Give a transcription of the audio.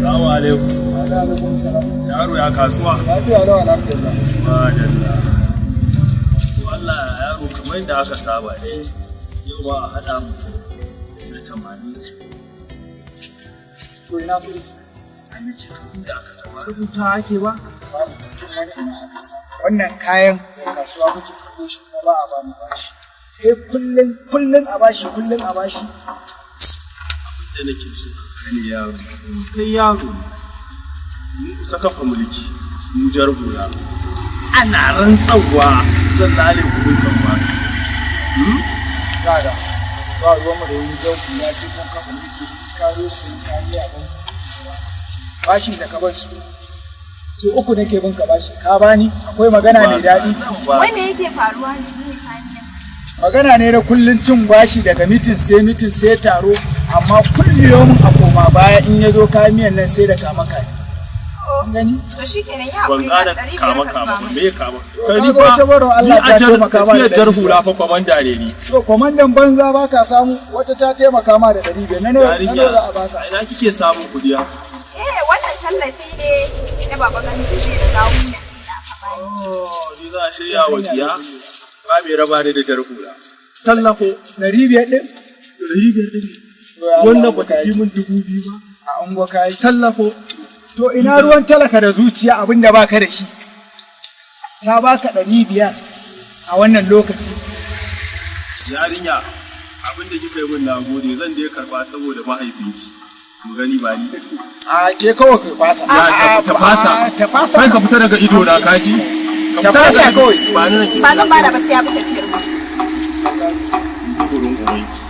Assalamu alaikum. Wa alaikum salam. Yaro ya kasuwa? Lafiya lau alhamdulillah. Madalla. To Allah yaro kamar yadda aka saba ne. Yau ba a haɗa mu da 80. To ina kudi? An yi cikin da aka saba. Rubuta ake ba? Babu mutum wani ina aka sa. Wannan kayan kasuwa muke karɓo shi kuma ba a ba mu bashi. Kai kullum a bashi kullum a bashi. Da nake so kai yaro. Kai yaro. Mun kusa kafa mulki. Mu jar hula. Ana rantsawa zan lale kudin kan ba. Kaga ba ruwan mu da yin jauku ya sai kun kafa mulki karo su kayi a ban bashi da ka bar su uku nake bin ka bashi ka bani akwai magana mai daɗi. Wai me yake faruwa ne magana ne na kullun cin bashi daga mitin sai taro amma kullum a koma baya in ya zo kayan miyan nan sai da kama kai. Gani? To shikenan ya hakuri da kama me kama kai ni ba ta baro Allah ta taimaka ma da jar hula fa komanda ne ni to komandan banza baka samu wata ta taimaka ma da 500 na nawa za a baka ina kike samun kudiya wannan tallafi ne na baba gani sai da gawo ne da aka bani ni za a shirya wasiya ba mai raba ni da jar hula tallafo 500 din wannan ba ta yi min 2000 ba a ungo kai tallafo to ina ruwan talaka da zuciya abinda baka da shi ta baka 500 a wannan lokaci yarinya abinda kika yi min nagode zan je karba saboda mahaifinki mu gani ba ni a ke kawai ka fasa ta fasa kai ka fita daga ido na kaji ka fasa kawai ba zan bada ba sai ya fita tafiyar ba gurin ubanki